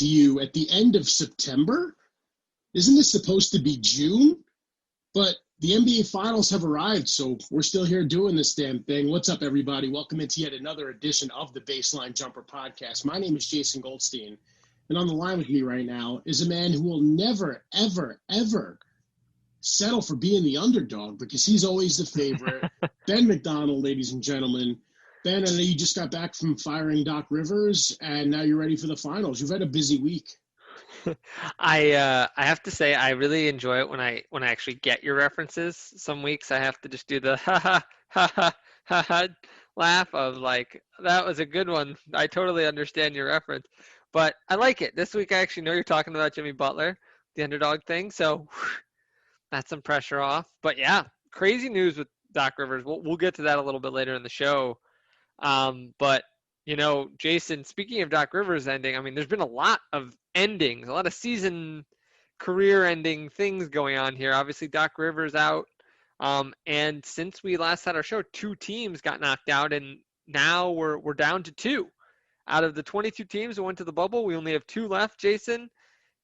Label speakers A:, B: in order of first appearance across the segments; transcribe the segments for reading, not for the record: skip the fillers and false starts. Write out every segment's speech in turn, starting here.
A: to you at the end of September. Isn't this supposed to be June? But the NBA Finals have arrived, so we're still here doing this damn thing. What's up, everybody? Welcome into yet another edition of the Baseline Jumper Podcast. My name is Jason Goldstein, and on the line with me right now is a man who will never, ever, ever settle for being the underdog because he's always the favorite. Ben McDonald, ladies and gentlemen. Ben, I know you just got back from firing Doc Rivers, and now you're ready for the finals. You've had a busy week.
B: I have to say I really enjoy it when I actually get your references. Some weeks I have to just do the ha ha ha ha ha ha laugh of like, that was a good one. I totally understand your reference, but I like it. This week I actually know you're talking about Jimmy Butler, the underdog thing, so that's some pressure off. But yeah, crazy news with Doc Rivers. We'll get to that a little bit later in the show. But you know, Jason, speaking of Doc Rivers ending, I mean, there's been a lot of endings, a lot of season career-ending things going on here. Obviously, Doc Rivers out. And since we last had our show, 2 teams got knocked out, and now we're down to 2. Out of the 22 teams that went to the bubble, we only have 2 left, Jason.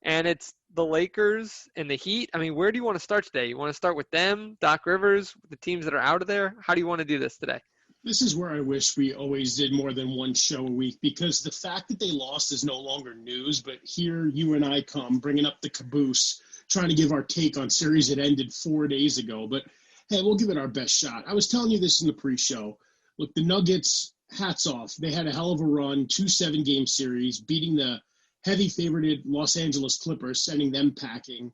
B: And it's the Lakers and the Heat. I mean, where do you want to start today? You want to start with them, Doc Rivers, the teams that are out of there? How do you want to do this today?
A: This is where I wish we always did more than one show a week, because the fact that they lost is no longer news, but here you and I come bringing up the caboose, trying to give our take on series that ended 4 days ago. But, hey, we'll give it our best shot. I was telling you this in the pre-show. Look, the Nuggets, hats off. They had a hell of a run, 2 7-game series, beating the heavy favorited Los Angeles Clippers, sending them packing.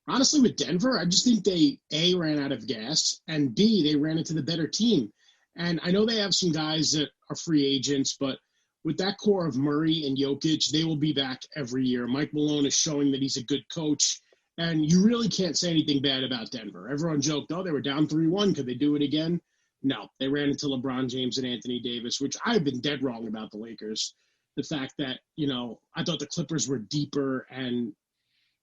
A: Honestly, with Denver, I just think they, A, ran out of gas, and B, they ran into the better team. And I know they have some guys that are free agents, but with that core of Murray and Jokic, they will be back every year. Mike Malone is showing that he's a good coach, and you really can't say anything bad about Denver. Everyone joked, oh, they were down 3-1. Could they do it again? No, they ran into LeBron James and Anthony Davis, which I've been dead wrong about the Lakers. The fact that, you know, I thought the Clippers were deeper and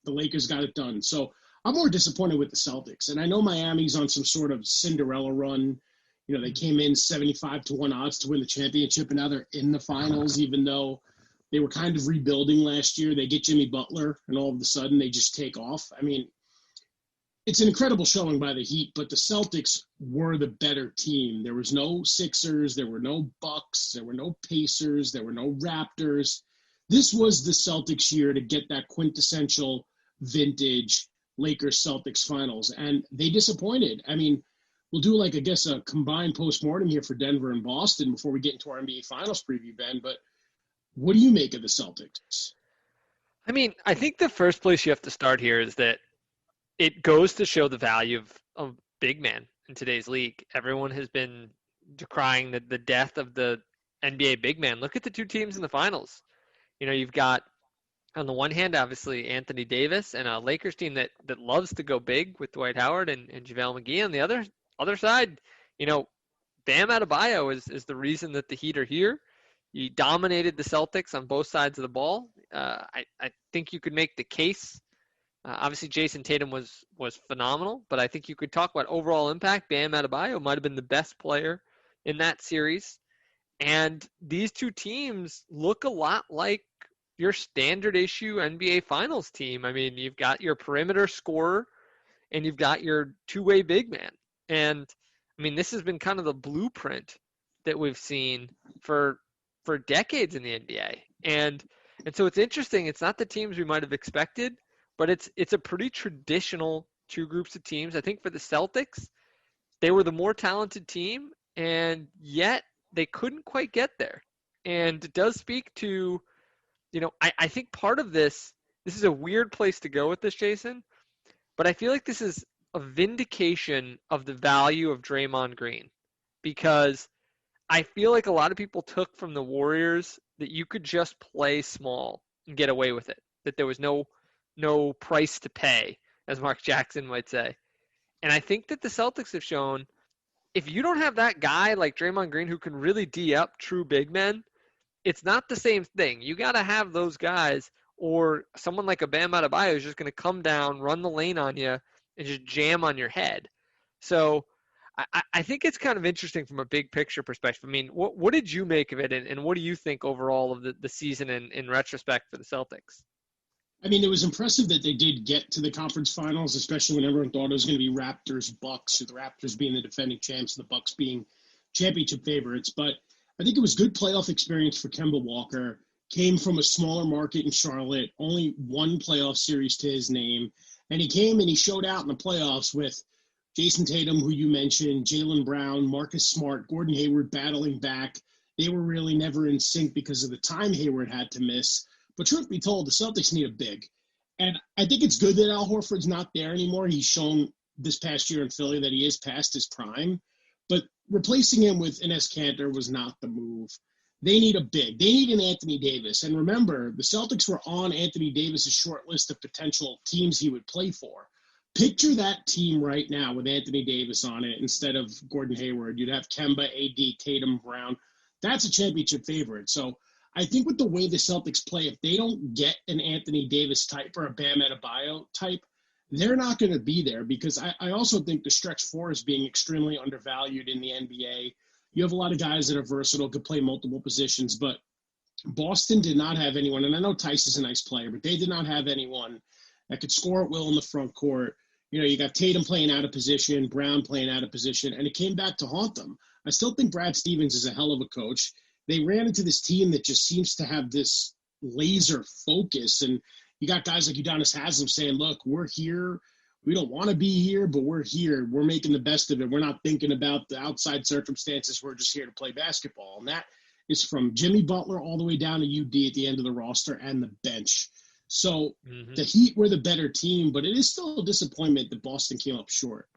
A: the Lakers got it done. So I'm more disappointed with the Celtics. And I know Miami's on some sort of Cinderella run. You know, they came in 75-1 odds to win the championship, and now they're in the finals, even though they were kind of rebuilding last year. They get Jimmy Butler, and all of a sudden they just take off. I mean, it's an incredible showing by the Heat, but the Celtics were the better team. There was no Sixers. There were no Bucks. There were no Pacers. There were no Raptors. This was the Celtics year to get that quintessential vintage Lakers-Celtics finals, and they disappointed. I mean, we'll do, like, I guess, a combined postmortem here for Denver and Boston before we get into our NBA Finals preview, Ben. But what do you make of the Celtics?
B: I mean, I think the first place you have to start here is that it goes to show the value of big men in today's league. Everyone has been decrying the death of the NBA big man. Look at the 2 teams in the finals. You know, you've got, on the one hand, obviously, Anthony Davis and a Lakers team that loves to go big with Dwight Howard and JaVale McGee. On the other side, you know, Bam Adebayo is the reason that the Heat are here. He dominated the Celtics on both sides of the ball. I think you could make the case. Obviously, Jason Tatum was phenomenal, but I think you could talk about overall impact. Bam Adebayo might have been the best player in that series. And these 2 teams look a lot like your standard issue NBA Finals team. I mean, you've got your perimeter scorer and you've got your two-way big man. And I mean, this has been kind of the blueprint that we've seen for decades in the NBA. And so it's interesting. It's not the teams we might have expected, but it's a pretty traditional 2 groups of teams. I think for the Celtics, they were the more talented team, and yet they couldn't quite get there. And it does speak to, you know, I think part of this is a weird place to go with this, Jason, but I feel like this is a vindication of the value of Draymond Green, because I feel like a lot of people took from the Warriors that you could just play small and get away with it, that there was no price to pay, as Mark Jackson might say. And I think that the Celtics have shown, if you don't have that guy like Draymond Green who can really D up true big men, it's not the same thing. You got to have those guys, or someone like a Bam Adebayo is just going to come down, run the lane on you, and just jam on your head. So I think it's kind of interesting from a big picture perspective. I mean, what did you make of it, and what do you think overall of the season in retrospect for the Celtics?
A: I mean, it was impressive that they did get to the conference finals, especially when everyone thought it was going to be Raptors-Bucks, or the Raptors being the defending champs, and the Bucks being championship favorites. But I think it was good playoff experience for Kemba Walker. Came from a smaller market in Charlotte, only one playoff series to his name, and he came and he showed out in the playoffs with Jason Tatum, who you mentioned, Jaylen Brown, Marcus Smart, Gordon Hayward battling back. They were really never in sync because of the time Hayward had to miss. But truth be told, the Celtics need a big. And I think it's good that Al Horford's not there anymore. He's shown this past year in Philly that he is past his prime. But replacing him with Enes Kanter was not the move. They need a big. They need an Anthony Davis. And remember, the Celtics were on Anthony Davis's short list of potential teams he would play for. Picture that team right now with Anthony Davis on it instead of Gordon Hayward. You'd have Kemba, AD, Tatum, Brown. That's a championship favorite. So I think with the way the Celtics play, if they don't get an Anthony Davis type or a Bam Adebayo type, they're not going to be there, because I also think the stretch four is being extremely undervalued in the NBA. You have a lot of guys that are versatile, could play multiple positions, but Boston did not have anyone, and I know Tice is a nice player, but they did not have anyone that could score at will in the front court. You know, you got Tatum playing out of position, Brown playing out of position, and it came back to haunt them. I still think Brad Stevens is a hell of a coach. They ran into this team that just seems to have this laser focus, and you got guys like Udonis Haslem saying, look, we're here. We don't want to be here, but we're here. We're making the best of it. We're not thinking about the outside circumstances. We're just here to play basketball. And that is from Jimmy Butler all the way down to UD at the end of the roster and the bench. So the Heat were the better team, but it is still a disappointment that Boston came up short.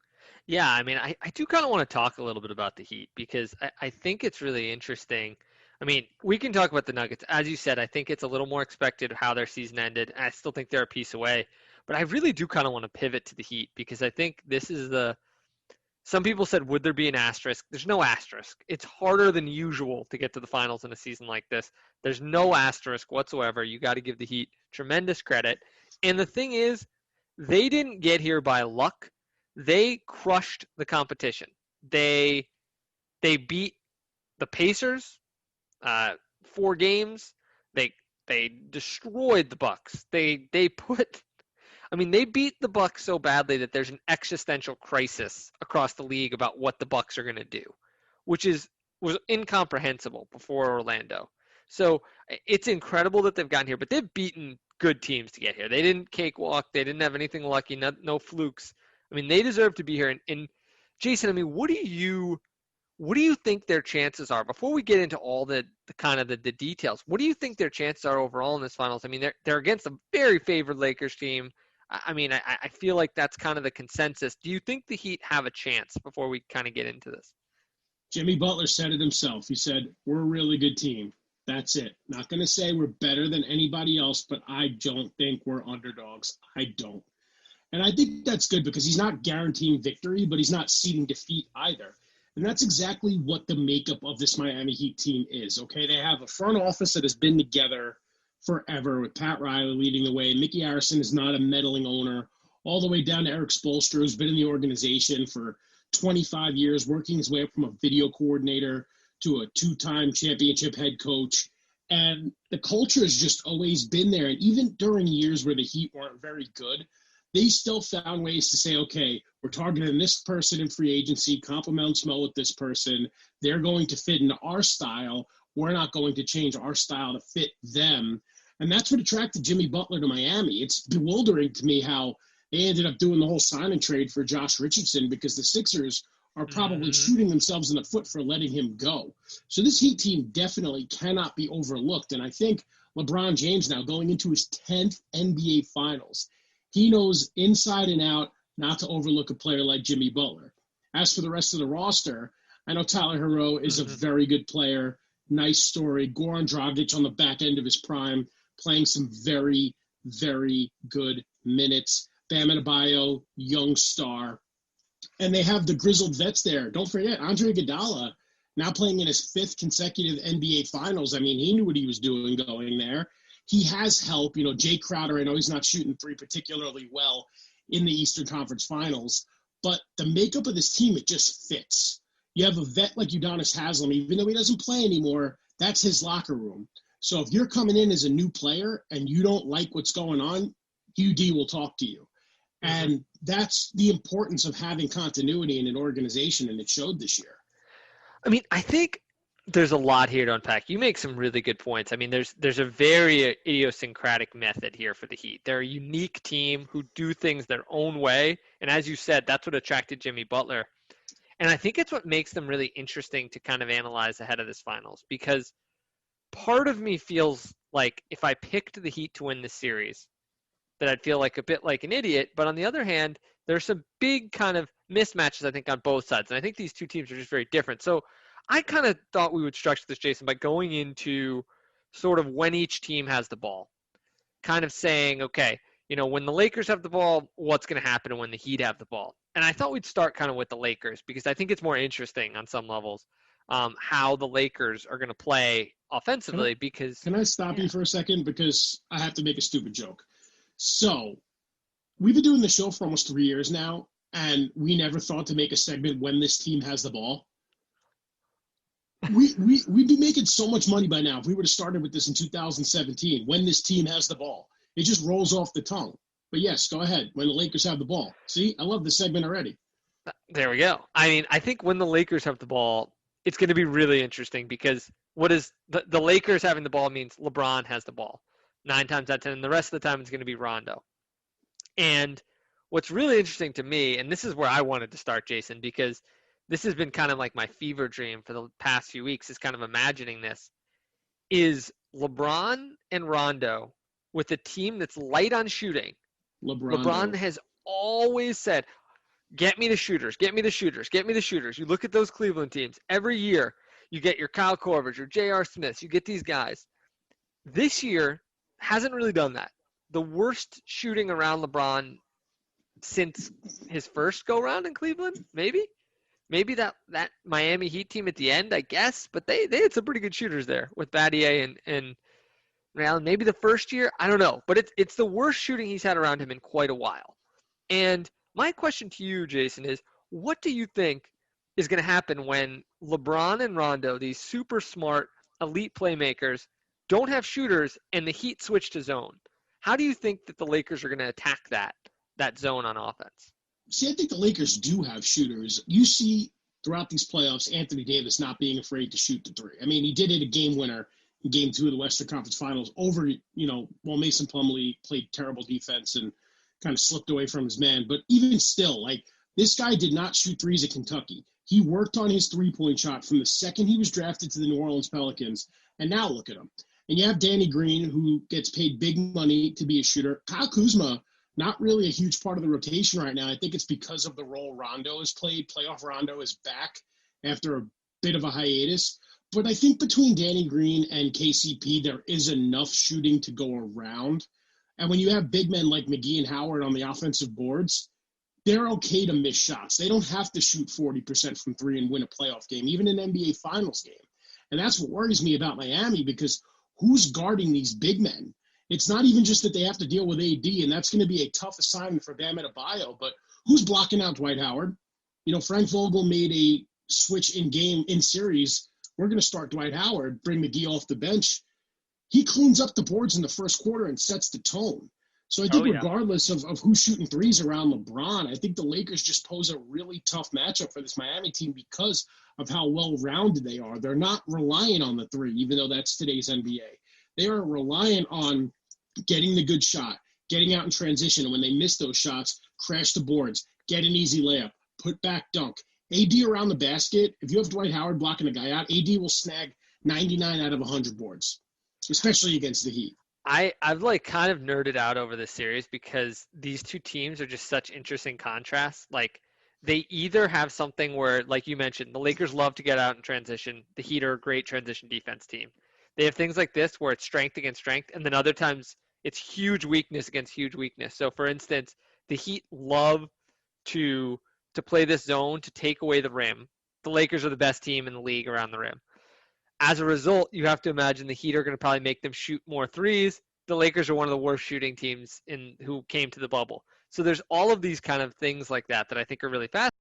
B: Yeah, I mean, I do kind of want to talk a little bit about the Heat, because I think it's really interesting. I mean, we can talk about the Nuggets. As you said, I think it's a little more expected how their season ended. I still think they're a piece away. But I really do kind of want to pivot to the Heat, because I think this is some people said, would there be an asterisk? There's no asterisk. It's harder than usual to get to the finals in a season like this. There's no asterisk whatsoever. You got to give the Heat tremendous credit. And the thing is, they didn't get here by luck. They crushed the competition. They beat the Pacers 4 games. They destroyed the Bucks. They beat the Bucks so badly that there's an existential crisis across the league about what the Bucks are going to do, which was incomprehensible before Orlando. So it's incredible that they've gotten here, but they've beaten good teams to get here. They didn't cakewalk. They didn't have anything lucky, no flukes. I mean, they deserve to be here. And Jason, I mean, what do you think their chances are? Before we get into all the kind of the details, what do you think their chances are overall in this finals? I mean, they're against a very favored Lakers team. I mean, I feel like that's kind of the consensus. Do you think the Heat have a chance before we kind of get into this?
A: Jimmy Butler said it himself. He said, we're a really good team. That's it. Not going to say we're better than anybody else, but I don't think we're underdogs. I don't. And I think that's good, because he's not guaranteeing victory, but he's not ceding defeat either. And that's exactly what the makeup of this Miami Heat team is, okay? They have a front office that has been together forever, with Pat Riley leading the way. Mickey Arison is not a meddling owner, all the way down to Eric Spoelstra, who's been in the organization for 25 years, working his way up from a video coordinator to a 2-time championship head coach. And the culture has just always been there. And even during years where the Heat weren't very good, they still found ways to say, okay, we're targeting this person in free agency, compliment Smo with this person. They're going to fit into our style. We're not going to change our style to fit them. And that's what attracted Jimmy Butler to Miami. It's bewildering to me how they ended up doing the whole sign and trade for Josh Richardson, because the Sixers are probably shooting themselves in the foot for letting him go. So this Heat team definitely cannot be overlooked. And I think LeBron James, now going into his 10th NBA Finals, he knows inside and out not to overlook a player like Jimmy Butler. As for the rest of the roster, I know Tyler Hero is a very good player. Nice story. Goran Dragic on the back end of his prime, playing some very, very good minutes. Bam Adebayo, young star. And they have the grizzled vets there. Don't forget, Andre Iguodala, now playing in his 5th consecutive NBA Finals. I mean, he knew what he was doing going there. He has help. You know, Jay Crowder, I know he's not shooting 3 particularly well in the Eastern Conference Finals, But the makeup of this team, it just fits. You have a vet like Udonis Haslem, even though he doesn't play anymore, that's his locker room. So if you're coming in as a new player and you don't like what's going on, UD will talk to you. And that's the importance of having continuity in an organization, and it showed this year.
B: I mean, I think there's a lot here to unpack. You make some really good points. I mean, there's a very idiosyncratic method here for the Heat. They're a unique team who do things their own way, and as you said, that's what attracted Jimmy Butler. And I think it's what makes them really interesting to kind of analyze ahead of this finals, because part of me feels like if I picked the Heat to win this series, that I'd feel like a bit like an idiot. But on the other hand, there's some big kind of mismatches, I think, on both sides. And I think these two teams are just very different. So I kind of thought we would structure this, Jason, by going into sort of when each team has the ball. Kind of saying, okay, when the Lakers have the ball, what's going to happen when the Heat have the ball? And I thought we'd start kind of with the Lakers, because I think it's more interesting on some levels how the Lakers are going to play offensively.
A: Can I stop you for a second? Because I have to make a stupid joke. So we've been doing the show for almost 3 years now, and we never thought to make a segment when this team has the ball. We'd be making so much money by now if we would have started with this in 2017, when this team has the ball. It just rolls off the tongue. But yes, go ahead, when the Lakers have the ball. See, I love this segment already.
B: There we go. I mean, I think when the Lakers have the ball, it's going to be really interesting, because what is the Lakers having the ball means LeBron has the ball 9 times out of 10, and the rest of the time it's going to be Rondo. And what's really interesting to me, and this is where I wanted to start, Jason, because this has been kind of like my fever dream for the past few weeks, is kind of imagining this, is LeBron and Rondo with a team that's light on shooting. LeBron has always said, get me the shooters, get me the shooters, get me the shooters. You look at those Cleveland teams, every year you get your Kyle Korvers, your J.R. Smiths, you get these guys. This year hasn't really done that. The worst shooting around LeBron since his first go-round in Cleveland, maybe that Miami Heat team at the end, I guess, but they had some pretty good shooters there with Battier and Allen. Maybe the first year, I don't know, but it's the worst shooting he's had around him in quite a while. And my question to you, Jason, is what do you think is going to happen when LeBron and Rondo, these super smart elite playmakers, don't have shooters and the Heat switch to zone? How do you think that the Lakers are going to attack that zone on offense?
A: See, I think the Lakers do have shooters. You see throughout these playoffs, Anthony Davis not being afraid to shoot the three. I mean, he did it a game winner in Game 2 of the Western Conference Finals over, while Mason Plumlee played terrible defense and kind of slipped away from his man. But even still, this guy did not shoot threes at Kentucky. He worked on his three-point shot from the second he was drafted to the New Orleans Pelicans, and now look at him. And you have Danny Green, who gets paid big money to be a shooter. Kyle Kuzma, not really a huge part of the rotation right now. I think it's because of the role Rondo has played. Playoff Rondo is back after a bit of a hiatus. But I think between Danny Green and KCP, there is enough shooting to go around. And when you have big men like McGee and Howard on the offensive boards, they're okay to miss shots. They don't have to shoot 40% from three and win a playoff game, even an NBA Finals game. And that's what worries me about Miami, because who's guarding these big men? It's not even just that they have to deal with AD, and that's going to be a tough assignment for Bam Adebayo, but who's blocking out Dwight Howard? Frank Vogel made a switch in series. We're going to start Dwight Howard, bring McGee off the bench. He cleans up the boards in the first quarter and sets the tone. So I think regardless of who's shooting threes around LeBron, I think the Lakers just pose a really tough matchup for this Miami team because of how well-rounded they are. They're not relying on the three, even though that's today's NBA. They are reliant on getting the good shot, getting out in transition, and when they miss those shots, crash the boards, get an easy layup, put back dunk. AD around the basket, if you have Dwight Howard blocking a guy out, AD will snag 99 out of 100 boards, especially against the Heat.
B: I've kind of nerded out over this series because these two teams are just such interesting contrasts. They either have something where, like you mentioned, the Lakers love to get out in transition. The Heat are a great transition defense team. They have things like this where it's strength against strength, and then other times it's huge weakness against huge weakness. So, for instance, the Heat love to play this zone to take away the rim. The Lakers are the best team in the league around the rim. As a result, you have to imagine the Heat are going to probably make them shoot more threes. The Lakers are one of the worst shooting teams who came to the bubble. So there's all of these kind of things like that that I think are really fascinating.